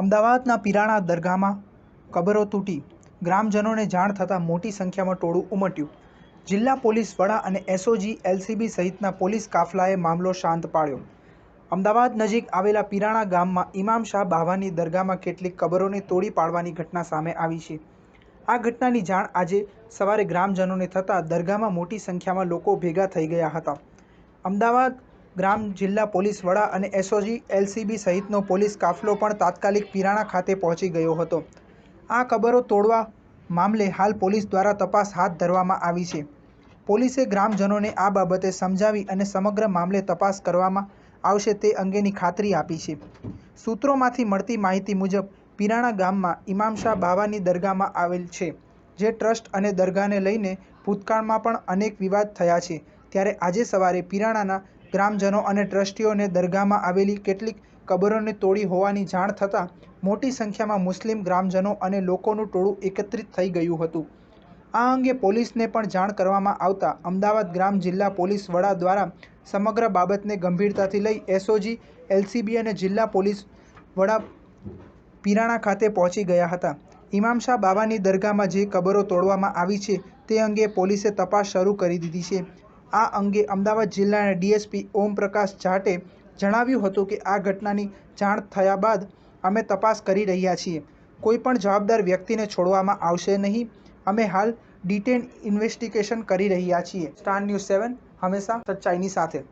અમદાવાદના પીરાણા દરગાહમાં કબરો તૂટી, ગ્રામજનોને જાણ થતાં મોટી સંખ્યામાં ટોળું ઉમટ્યું. જિલ્લા પોલીસ વડા અને એસઓજી, એલસીબી સહિતના પોલીસ કાફલાએ મામલો શાંત પાડ્યો. અમદાવાદ નજીક આવેલા પીરાણા ગામમાં ઇમામ શાહ બાવાની દરગાહમાં કેટલીક કબરોને તોડી પાડવાની ઘટના સામે આવી છે. આ ઘટનાની જાણ આજે સવારે ગ્રામજનોને થતાં દરગાહમાં મોટી સંખ્યામાં લોકો ભેગા થઈ ગયા હતા. અમદાવાદ ગ્રામ જિલ્લા પોલીસ વડા અને એસઓજી, એલસીબી સહિતનો પોલીસ કાફલો પણ તાત્કાલિક પીરાણા ખાતે પહોંચી ગયો હતો. આ કબરો તોડવા મામલે હાલ પોલીસ દ્વારા તપાસ હાથ ધરવામાં આવી છે. પોલીસે ગ્રામજનોને આ બાબતે સમજાવી અને સમગ્ર મામલે તપાસ કરવામાં આવશે તે અંગેની ખાતરી આપી છે. સૂત્રોમાંથી મળતી માહિતી મુજબ પીરાણા ગામમાં ઇમામ શાહ બાવાની દરગાહમાં આવેલ છે, જે ટ્રસ્ટ અને દરગાહને લઈને ભૂતકાળમાં પણ અનેક વિવાદ થયા છે. ત્યારે આજે સવારે પીરાણાના ગ્રામજનો અને ટ્રસ્ટીઓને દરગાહમાં આવેલી કેટલીક કબરોને તોડી હોવાની જાણ થતાં મોટી સંખ્યામાં મુસ્લિમ ગ્રામજનો અને લોકોનું ટોળું એકત્રિત થઈ ગયું હતું. આ અંગે પોલીસને પણ જાણ કરવામાં આવતા અમદાવાદ ગ્રામ જિલ્લા પોલીસ વડા દ્વારા સમગ્ર બાબતને ગંભીરતાથી લઈ એસઓજી, એલસીબી અને જિલ્લા પોલીસ વડા પીરાણા ખાતે પહોંચી ગયા હતા. ઇમામ શાહ બાવાની દરગાહમાં જે કબરો તોડવામાં આવી છે તે અંગે પોલીસે તપાસ શરૂ કરી દીધી છે. આ અંગે અમદાવાદ જિલ્લાના ડીએસપી ઓમ પ્રકાશ જાટે જણાવ્યું હતું કે આ ઘટનાની જાણ થયા બાદ અમે તપાસ કરી રહ્યા છીએ. કોઈ પણ જવાબદાર વ્યક્તિને છોડવામાં આવશે નહીં. અમે હાલ ડિટેઇલ ઇન્વેસ્ટિગેશન કરી રહ્યા છીએ. સ્ટાર ન્યૂઝ 7 હંમેશા સચ્ચાઈની સાથે.